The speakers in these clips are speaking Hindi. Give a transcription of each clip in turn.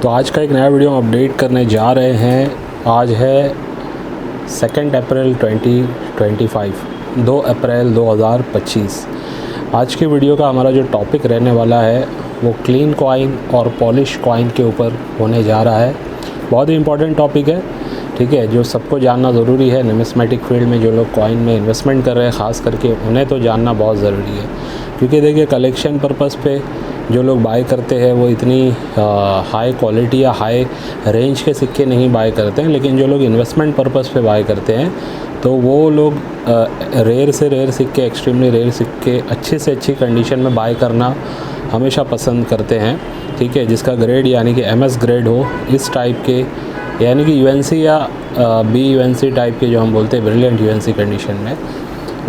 तो आज का एक नया वीडियो हम अपडेट करने जा रहे हैं। आज है 2 अप्रैल 2025, 2 अप्रैल 2025। आज के वीडियो का हमारा जो टॉपिक रहने वाला है वो क्लीन कॉइन और पॉलिश कॉइन के ऊपर होने जा रहा है। बहुत ही इम्पोर्टेंट टॉपिक है, ठीक है, जो सबको जानना ज़रूरी है। न्यूमिस्मेटिक फील्ड में जो लोग कॉइन में इन्वेस्टमेंट कर रहे हैं ख़ास करके उन्हें तो जानना बहुत ज़रूरी है, क्योंकि देखिए कलेक्शन पर्पज़ पे जो लोग बाय करते हैं वो इतनी हाई क्वालिटी या हाई रेंज के सिक्के नहीं बाय करते हैं, लेकिन जो लोग इन्वेस्टमेंट पर्पज़ पे बाय करते हैं तो वो लोग रेयर से रेयर सिक्के, एक्सट्रीमली रेयर सिक्के अच्छी से अच्छी कंडीशन में बाय करना हमेशा पसंद करते हैं, ठीक है, जिसका ग्रेड यानी कि MS ग्रेड हो, इस टाइप के यानी कि UNC या BUNC टाइप के जो हम बोलते हैं ब्रिलियंट UNC कंडीशन में,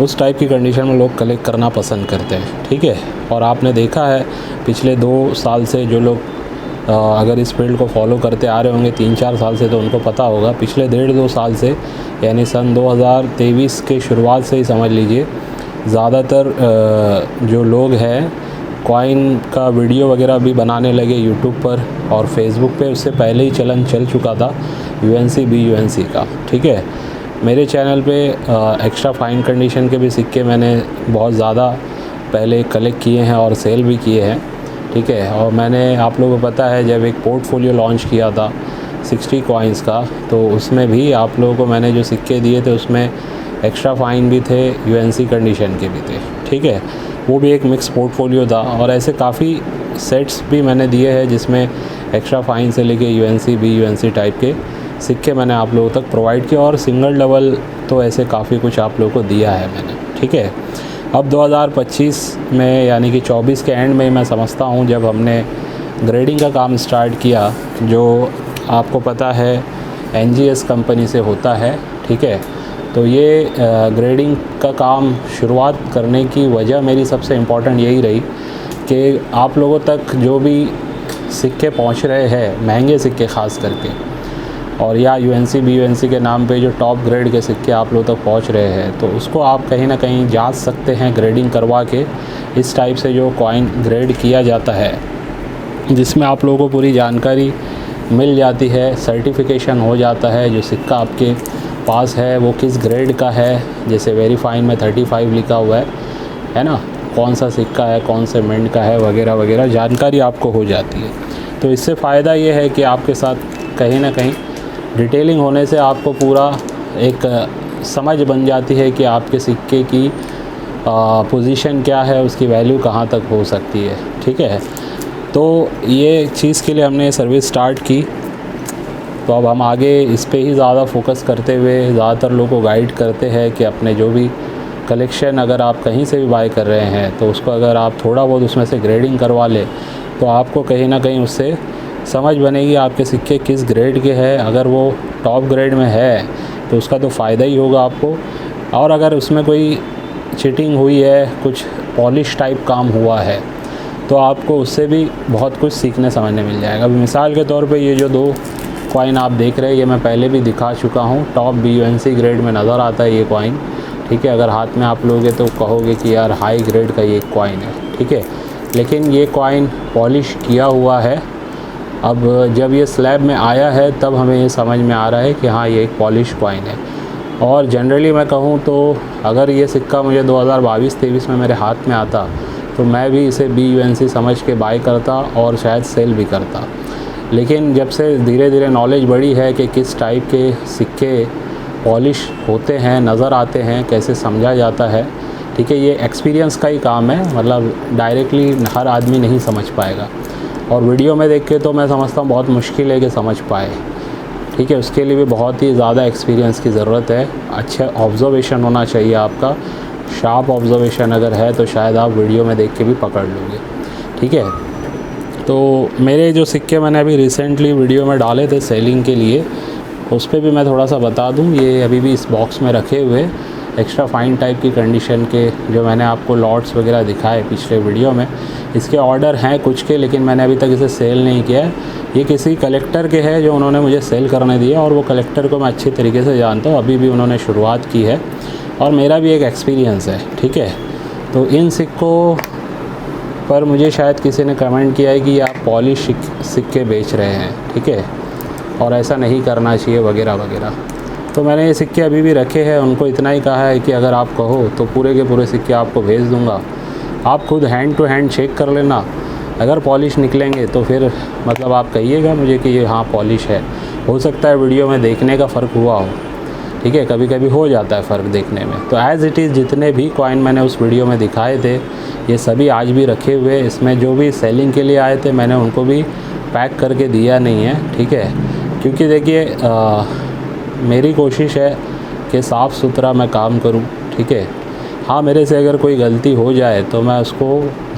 उस टाइप की कंडीशन में लोग कलेक्ट करना पसंद करते हैं, ठीक है। और आपने देखा है पिछले 2 साल से जो लोग अगर इस फील्ड को फॉलो करते आ रहे होंगे 3-4 साल से, तो उनको पता होगा पिछले 1.5-2 साल से यानी सन 2023 के शुरुआत से ही समझ लीजिए ज़्यादातर जो लोग हैं कॉइन का वीडियो वगैरह भी बनाने लगे यूट्यूब पर और फेसबुक पे। उससे पहले ही चलन चल चुका था UNC BUNC का, ठीक है। मेरे चैनल पे एक्स्ट्रा फाइन कंडीशन के भी सिक्के मैंने बहुत ज़्यादा पहले कलेक्ट किए हैं और सेल भी किए हैं, ठीक है। और मैंने, आप लोगों को पता है, जब एक पोर्टफोलियो लॉन्च किया था 60 कॉइन्स का, तो उसमें भी आप लोगों को मैंने जो सिक्के दिए थे उसमें एक्स्ट्रा फ़ाइन भी थे, UNC कंडीशन के भी थे, ठीक है। वो भी एक मिक्स पोर्टफोलियो था और ऐसे काफ़ी सेट्स भी मैंने दिए हैं जिसमें एक्स्ट्रा फ़ाइन से लेके UNC BUNC टाइप के सिक्के मैंने आप लोगों तक प्रोवाइड किया और सिंगल डबल तो ऐसे काफ़ी कुछ आप लोगों को दिया है मैंने, ठीक है। अब 2025 में यानी कि 24 के एंड में मैं समझता हूँ जब हमने ग्रेडिंग का काम स्टार्ट किया, जो आपको पता है NGS कंपनी से होता है, ठीक है। तो ये ग्रेडिंग का काम शुरुआत करने की वजह मेरी सबसे इम्पॉर्टेंट यही रही कि आप लोगों तक जो भी सिक्के पहुँच रहे हैं, महंगे सिक्के ख़ास करके, और या UNC BUNC के नाम पे जो टॉप ग्रेड के सिक्के आप लोग तक पहुंच रहे हैं, तो उसको आप कहीं ना कहीं जांच सकते हैं ग्रेडिंग करवा के। इस टाइप से जो कॉइन ग्रेड किया जाता है जिसमें आप लोगों को पूरी जानकारी मिल जाती है, सर्टिफिकेशन हो जाता है, जो सिक्का आपके पास है वो किस ग्रेड का है। जैसे वेरीफाइन में 35 लिखा हुआ है ना, कौन सा सिक्का है, कौन से मिंट का है, वगैरह वगैरह जानकारी आपको हो जाती है। तो इससे फ़ायदा ये है कि आपके साथ कहीं ना कहीं डिटेलिंग होने से आपको पूरा एक समझ बन जाती है कि आपके सिक्के की पोजीशन क्या है, उसकी वैल्यू कहाँ तक हो सकती है, ठीक है। तो ये चीज़ के लिए हमने सर्विस स्टार्ट की, तो अब हम आगे इस पे ही ज़्यादा फोकस करते हुए ज़्यादातर लोगों को गाइड करते हैं कि अपने जो भी कलेक्शन अगर आप कहीं से भी बाय कर रहे हैं तो उसको अगर आप थोड़ा बहुत उसमें से ग्रेडिंग करवा लें तो आपको कहीं ना कहीं उससे समझ बनेगी आपके सिक्के किस ग्रेड के हैं। अगर वो टॉप ग्रेड में है तो उसका तो फ़ायदा ही होगा आपको, और अगर उसमें कोई चीटिंग हुई है, कुछ पॉलिश टाइप काम हुआ है, तो आपको उससे भी बहुत कुछ सीखने समझने मिल जाएगा। अभी मिसाल के तौर पे ये जो 2 कॉइन आप देख रहे हैं ये मैं पहले भी दिखा चुका हूँ, टॉप BUNC ग्रेड में नज़र आता है ये कॉइन, ठीक है। अगर हाथ में आप लोगे तो कहोगे कि यार हाई ग्रेड का ये कॉइन है, ठीक है, लेकिन ये कॉइन पॉलिश किया हुआ है। अब जब ये स्लैब में आया है तब हमें ये समझ में आ रहा है कि हाँ ये एक पॉलिश कॉइन है। और जनरली मैं कहूँ तो अगर ये सिक्का मुझे 2022-23 में मेरे हाथ में आता तो मैं भी इसे BUNC समझ के बाय करता और शायद सेल भी करता। लेकिन जब से धीरे धीरे नॉलेज बढ़ी है कि किस टाइप के सिक्के पॉलिश होते हैं, नज़र आते हैं, कैसे समझा जाता है, ठीक है, ये एक्सपीरियंस का ही काम है, मतलब डायरेक्टली हर आदमी नहीं समझ पाएगा और वीडियो में देख के तो मैं समझता हूँ बहुत मुश्किल है कि समझ पाए, ठीक है। उसके लिए भी बहुत ही ज़्यादा एक्सपीरियंस की ज़रूरत है, अच्छा ऑब्ज़र्वेशन होना चाहिए आपका, शार्प ऑब्ज़र्वेशन अगर है तो शायद आप वीडियो में देख के भी पकड़ लोगे, ठीक है। तो मेरे जो सिक्के मैंने अभी रिसेंटली वीडियो में डाले थे सेलिंग के लिए, उस पर भी मैं थोड़ा सा बता दूँ। ये अभी भी इस बॉक्स में रखे हुए एक्स्ट्रा फाइन टाइप की कंडीशन के जो मैंने आपको लॉट्स वगैरह दिखाए पिछले वीडियो में, इसके ऑर्डर हैं कुछ के, लेकिन मैंने अभी तक इसे सेल नहीं किया है। ये किसी कलेक्टर के हैं जो उन्होंने मुझे सेल करने दिया और वो कलेक्टर को मैं अच्छे तरीके से जानता हूँ, अभी भी उन्होंने शुरुआत की है और मेरा भी एक एक्सपीरियंस है, ठीक है। तो इन सिक्कों पर मुझे शायद किसी ने कमेंट किया है कि आप पॉलिश सिक्के बेच रहे हैं, ठीक है, और ऐसा नहीं करना चाहिए वगैरह वगैरह। तो मैंने ये सिक्के अभी भी रखे हैं, उनको इतना ही कहा है कि अगर आप कहो तो पूरे के पूरे सिक्के आपको भेज दूँगा, आप खुद हैंड टू हैंड चेक कर लेना। अगर पॉलिश निकलेंगे तो फिर मतलब आप कहिएगा मुझे कि ये हाँ पॉलिश है। हो सकता है वीडियो में देखने का फ़र्क हुआ हो, ठीक है, कभी कभी हो जाता है फ़र्क देखने में। तो एज़ इट इज़ जितने भी कॉइन मैंने उस वीडियो में दिखाए थे ये सभी आज भी रखे हुए। इसमें जो भी सेलिंग के लिए आए थे मैंने उनको भी पैक करके दिया नहीं है, ठीक है, क्योंकि देखिए मेरी कोशिश है कि साफ़ सुथरा मैं काम करूं, ठीक है। हाँ, मेरे से अगर कोई गलती हो जाए तो मैं उसको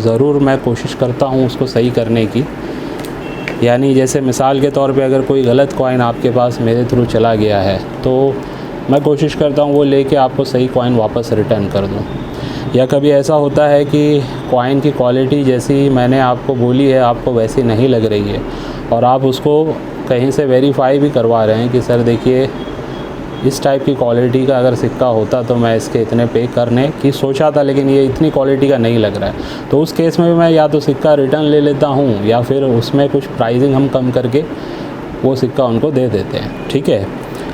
ज़रूर मैं कोशिश करता हूँ उसको सही करने की। यानी जैसे मिसाल के तौर पे अगर कोई गलत कॉइन आपके पास मेरे थ्रू चला गया है तो मैं कोशिश करता हूँ वो लेके आपको सही कॉइन वापस रिटर्न कर दूँ। या कभी ऐसा होता है कि कॉइन की क्वालिटी जैसी मैंने आपको बोली है आपको वैसी नहीं लग रही है और आप उसको कहीं से वेरीफाई भी करवा रहे हैं कि सर देखिए इस टाइप की क्वालिटी का अगर सिक्का होता तो मैं इसके इतने पे करने की सोचा था, लेकिन ये इतनी क्वालिटी का नहीं लग रहा है। तो उस केस में मैं या तो सिक्का रिटर्न ले लेता हूँ या फिर उसमें कुछ प्राइसिंग हम कम करके वो सिक्का उनको दे देते हैं, ठीक है।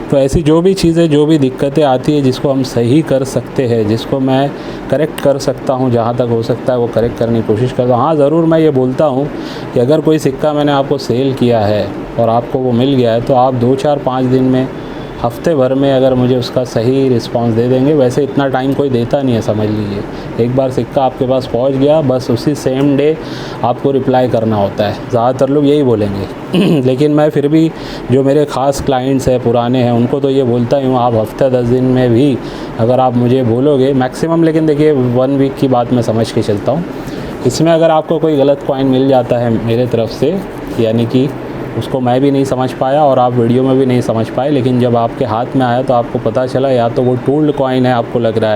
तो ऐसी जो भी चीज़ें जो भी दिक्कतें आती है जिसको हम सही कर सकते हैं, जिसको मैं करेक्ट कर सकता हूँ, जहाँ तक हो सकता है वो करेक्ट करने की कोशिश करता हूँ। हाँ, ज़रूर मैं ये बोलता हूँ कि अगर कोई सिक्का मैंने आपको सेल किया है और आपको वो मिल गया है तो आप 2, 4, 5 दिन में, हफ्ते भर में अगर मुझे उसका सही रिस्पांस दे देंगे, वैसे इतना टाइम कोई देता नहीं है, समझ लीजिए। एक बार सिक्का आपके पास पहुंच गया बस उसी सेम डे आपको रिप्लाई करना होता है, ज़्यादातर लोग यही बोलेंगे लेकिन मैं फिर भी जो मेरे ख़ास क्लाइंट्स हैं, पुराने हैं, उनको तो ये बोलता ही हूँ आप हफ्ते 10 दिन में भी अगर आप मुझे बोलोगे मैक्सिमम, लेकिन देखिए 1 वीक की बात मैं समझ के चलता हूँ। इसमें अगर आपको कोई गलत कॉइन मिल जाता है मेरे तरफ से, यानी कि उसको मैं भी नहीं समझ पाया और आप वीडियो में भी नहीं समझ पाए, लेकिन जब आपके हाथ में आया तो आपको पता चला या तो वो टूल्ड कॉइन है आपको लग रहा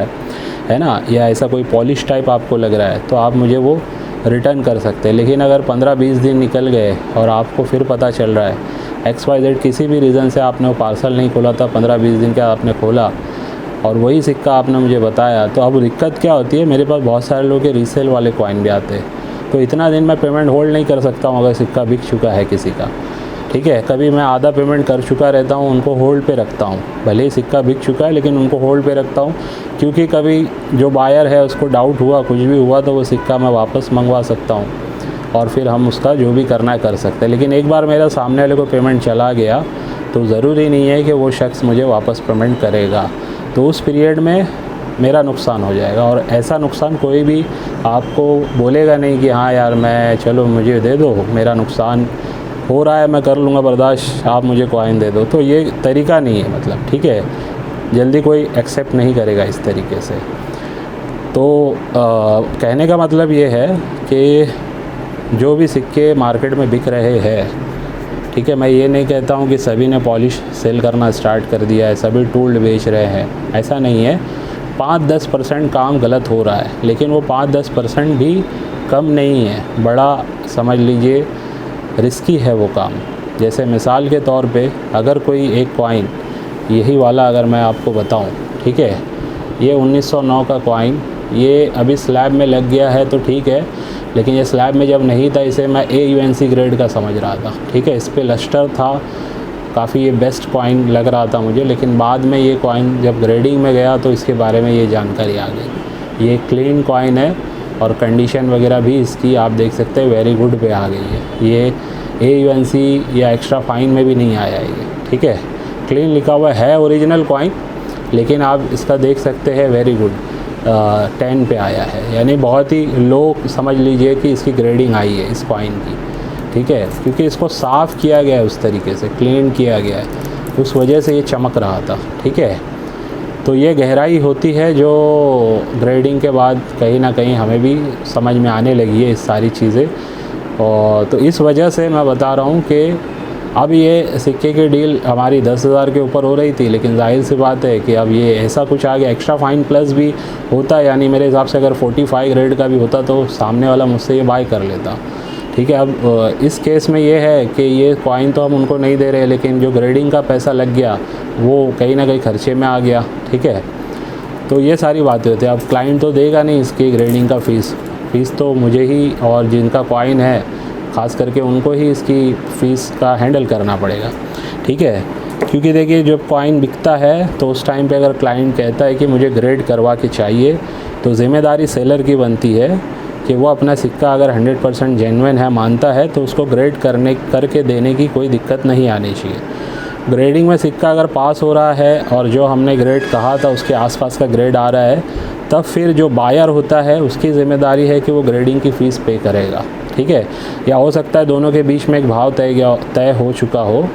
है ना, या ऐसा कोई पॉलिश टाइप आपको लग रहा है, तो आप मुझे वो रिटर्न कर सकते हैं। लेकिन अगर 15-20 दिन निकल गए और आपको फिर पता चल रहा है XYZ किसी भी रीज़न से आपने वो पार्सल नहीं खोला था, 15-20 दिन के आपने खोला और वही सिक्का आपने मुझे बताया, तो अब दिक्कत क्या होती है, मेरे पास बहुत सारे लोग के रीसेल वाले कॉइन भी आते हैं। तो इतना दिन मैं पेमेंट होल्ड नहीं कर सकता हूँ अगर सिक्का बिक चुका है किसी का, ठीक है। कभी मैं आधा पेमेंट कर चुका रहता हूँ, उनको होल्ड पे रखता हूँ, भले ही सिक्का बिक चुका है लेकिन उनको होल्ड पे रखता हूँ, क्योंकि कभी जो बायर है उसको डाउट हुआ, कुछ भी हुआ तो वो सिक्का मैं वापस मंगवा सकता हूँ और फिर हम उसका जो भी करना है कर सकते हैं। लेकिन एक बार मेरा सामने वाले को पेमेंट चला गया तो ज़रूरी नहीं है कि वो शख्स मुझे वापस पेमेंट करेगा, तो उस पीरियड में मेरा नुकसान हो जाएगा। और ऐसा नुकसान कोई भी आपको बोलेगा नहीं कि हाँ यार मैं चलो मुझे दे दो, मेरा नुकसान हो रहा है मैं कर लूँगा बर्दाश्त, आप मुझे कॉइन दे दो, तो ये तरीका नहीं है, मतलब ठीक है, जल्दी कोई एक्सेप्ट नहीं करेगा इस तरीके से। तो कहने का मतलब ये है कि जो भी सिक्के मार्केट में बिक रहे हैं, ठीक है, मैं ये नहीं कहता हूँ कि सभी ने पॉलिश सेल करना स्टार्ट कर दिया है, सभी टूल्ड बेच रहे हैं, ऐसा नहीं है। 5-10% काम गलत हो रहा है, लेकिन वो 5-10% भी कम नहीं है, बड़ा समझ लीजिए रिस्की है वो काम। जैसे मिसाल के तौर पे अगर कोई एक कॉइन यही वाला अगर मैं आपको बताऊं, ठीक है, ये 1909 का कॉइन, ये अभी स्लैब में लग गया है तो ठीक है, लेकिन ये स्लैब में जब नहीं था इसे मैं AUNC ग्रेड का समझ रहा था, ठीक है, इस पर लस्टर था, काफ़ी ये बेस्ट कॉइन लग रहा था मुझे, लेकिन बाद में ये कॉइन जब ग्रेडिंग में गया तो इसके बारे में ये जानकारी आ गई। ये क्लीन कॉइन है और कंडीशन वगैरह भी इसकी आप देख सकते हैं वेरी गुड पे आ गई है। ये AUNC या एक्स्ट्रा फाइन में भी नहीं आया ये, ठीक है, क्लीन लिखा हुआ है ओरिजिनल कॉइन, लेकिन आप इसका देख सकते हैं वेरी गुड 10 पे आया है, यानी बहुत ही लो समझ लीजिए कि इसकी ग्रेडिंग आई है इस कॉइन की, ठीक है, क्योंकि इसको साफ़ किया गया है उस तरीके से, क्लीन किया गया है, उस वजह से ये चमक रहा था, ठीक है। तो ये गहराई होती है जो ग्रेडिंग के बाद कहीं ना कहीं हमें भी समझ में आने लगी है इस सारी चीज़ें। और तो इस वजह से मैं बता रहा हूँ कि अब ये सिक्के की डील हमारी 10,000 के ऊपर हो रही थी, लेकिन जाहिर सी बात है कि अब ये ऐसा कुछ आ गया, एक्स्ट्रा फाइन प्लस भी होता है, यानी मेरे हिसाब से अगर 45 ग्रेड का भी होता तो सामने वाला मुझसे ये बाय कर लेता, ठीक है। अब इस केस में ये है कि ये कॉइन तो हम उनको नहीं दे रहे, लेकिन जो ग्रेडिंग का पैसा लग गया वो कहीं ना कहीं खर्चे में आ गया, ठीक है। तो ये सारी बातें होती हैं। अब क्लाइंट तो देगा नहीं इसकी ग्रेडिंग का फ़ीस, फ़ीस तो मुझे ही और जिनका कॉइन है ख़ास करके उनको ही इसकी फ़ीस का हैंडल करना पड़ेगा, ठीक है। क्योंकि देखिए जब कॉइन बिकता है तो उस टाइम पे अगर क्लाइंट कहता है कि मुझे ग्रेड करवा के चाहिए, तो ज़िम्मेदारी सेलर की बनती है कि वो अपना सिक्का अगर 100% जेन्युइन है मानता है तो उसको ग्रेड करके देने की कोई दिक्कत नहीं आनी चाहिए। ग्रेडिंग में सिक्का अगर पास हो रहा है और जो हमने ग्रेड कहा था उसके आसपास का ग्रेड आ रहा है, तब फिर जो बायर होता है उसकी ज़िम्मेदारी है कि वो ग्रेडिंग की फ़ीस पे करेगा, ठीक है। या हो सकता है दोनों के बीच में एक भाव तय हो चुका हो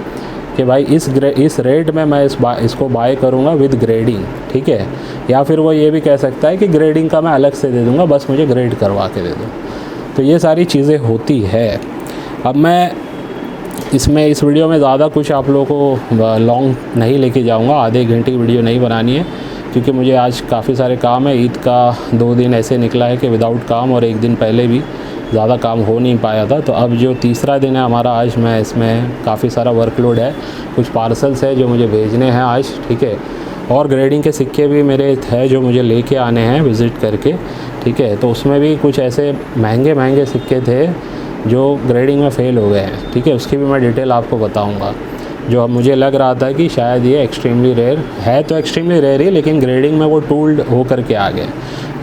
कि भाई इस रेट में मैं इसको बाय करूँगा विद ग्रेडिंग, ठीक है। या फिर वो ये भी कह सकता है कि ग्रेडिंग का मैं अलग से दे दूँगा, बस मुझे ग्रेड करवा के दे दो। तो ये सारी चीज़ें होती है। अब मैं इस वीडियो में ज़्यादा कुछ आप लोगों को लॉन्ग नहीं लेके जाऊँगा, आधे घंटे की वीडियो नहीं बनानी है, क्योंकि मुझे आज काफ़ी सारे काम है। ईद का 2 दिन ऐसे निकला है कि विदाउट काम, और 1 दिन पहले भी ज़्यादा काम हो नहीं पाया था। तो अब जो तीसरा दिन है हमारा आज, मैं इसमें काफ़ी सारा वर्कलोड है, कुछ पार्सल्स है जो मुझे भेजने हैं आज, ठीक है। और ग्रेडिंग के सिक्के भी मेरे है जो मुझे लेके आने हैं विज़िट करके, ठीक है। तो उसमें भी कुछ ऐसे महंगे सिक्के थे जो ग्रेडिंग में फ़ेल हो गए हैं, ठीक है। उसकी भी मैं डिटेल आपको बताऊँगा। जो अब मुझे लग रहा था कि शायद ये एक्सट्रीमली रेयर है, तो एक्सट्रीमली रेयर ही, लेकिन ग्रेडिंग में वो टूल्ड हो करके आ गए।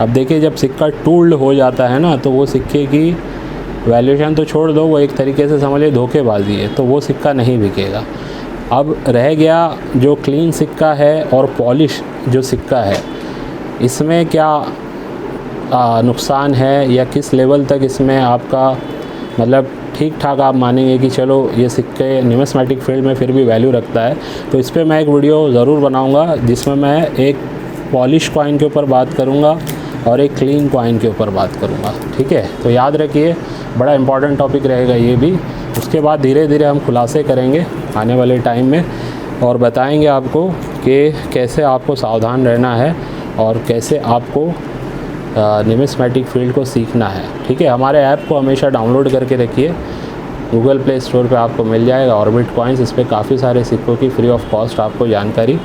अब देखिए जब सिक्का टूल्ड हो जाता है ना, तो वो सिक्के की वैल्यूएशन तो छोड़ दो, वो एक तरीके से समझिए धोखेबाजी है, तो वो सिक्का नहीं बिकेगा। अब रह गया जो क्लीन सिक्का है और पॉलिश जो सिक्का है, इसमें क्या नुकसान है या किस लेवल तक इसमें आपका मतलब ठीक ठाक आप मानेंगे कि चलो ये सिक्के न्यूमिस्मेटिक फील्ड में फिर भी वैल्यू रखता है। तो इस पर मैं एक वीडियो ज़रूर बनाऊंगा जिसमें मैं एक पॉलिश कॉइन के ऊपर बात करूंगा और एक क्लीन कॉइन के ऊपर बात करूंगा, ठीक है। तो याद रखिए बड़ा इंपॉर्टेंट टॉपिक रहेगा ये भी। उसके बाद धीरे धीरे हम खुलासे करेंगे आने वाले टाइम में और बताएंगे आपको कि कैसे आपको सावधान रहना है और कैसे आपको न्यूमिस्मेटिक फील्ड को सीखना है, ठीक है। हमारे ऐप को हमेशा डाउनलोड करके रखिए, गूगल प्ले स्टोर पे आपको मिल जाएगा ऑर्बिट कॉइन्स। इस पर काफ़ी सारे सिक्कों की फ्री ऑफ कॉस्ट आपको जानकारी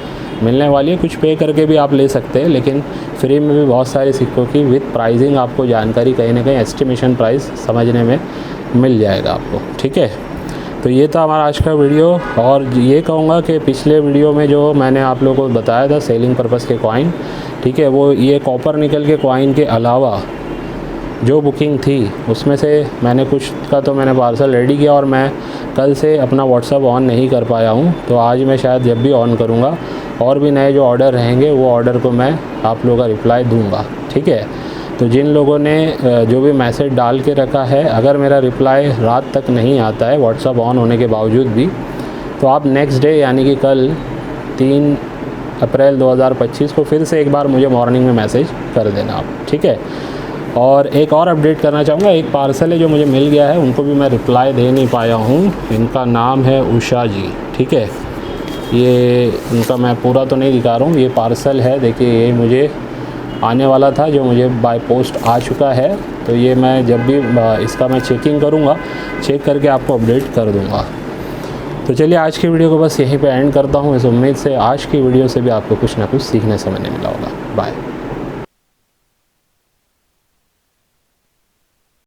मिलने वाली है। कुछ पे करके भी आप ले सकते हैं, लेकिन फ्री में भी बहुत सारे सिक्कों की विद प्राइसिंग आपको जानकारी कहीं ना कहीं एस्टिमेशन प्राइस समझने में मिल जाएगा आपको, ठीक है। तो ये था हमारा आज का वीडियो। और ये कहूँगा कि पिछले वीडियो में जो मैंने आप लोगों को बताया था सेलिंग पर्पज़ के कॉइन, ठीक है, वो ये कॉपर निकल के कॉइन के अलावा जो बुकिंग थी उसमें से मैंने कुछ का तो मैंने पार्सल रेडी किया, और मैं कल से अपना व्हाट्सअप ऑन नहीं कर पाया हूँ। तो आज मैं शायद जब भी ऑन करूँगा और भी नए जो ऑर्डर रहेंगे वो ऑर्डर को मैं आप लोगों का रिप्लाई दूँगा, ठीक है। तो जिन लोगों ने जो भी मैसेज डाल के रखा है, अगर मेरा रिप्लाई रात तक नहीं आता है व्हाट्सअप ऑन होने के बावजूद भी, तो आप नेक्स्ट डे यानी कि कल 3 अप्रैल 2025 को फिर से एक बार मुझे मॉर्निंग में मैसेज कर देना आप, ठीक है। और एक और अपडेट करना चाहूँगा, एक पार्सल है जो मुझे मिल गया है, उनको भी मैं रिप्लाई दे नहीं पाया हूँ। इनका नाम है उषा जी, ठीक है। ये इनका मैं पूरा तो नहीं दिखा रहा हूँ, ये पार्सल है, देखिए ये मुझे आने वाला था जो मुझे बाय पोस्ट आ चुका है। तो ये मैं जब भी इसका मैं चेकिंग करूँगा, चेक करके आपको अपडेट कर दूँगा। तो चलिए आज की वीडियो को बस यहीं पे एंड करता हूँ, इस उम्मीद से आज की वीडियो से भी आपको कुछ ना कुछ सीखने समझने मिला होगा। बाय।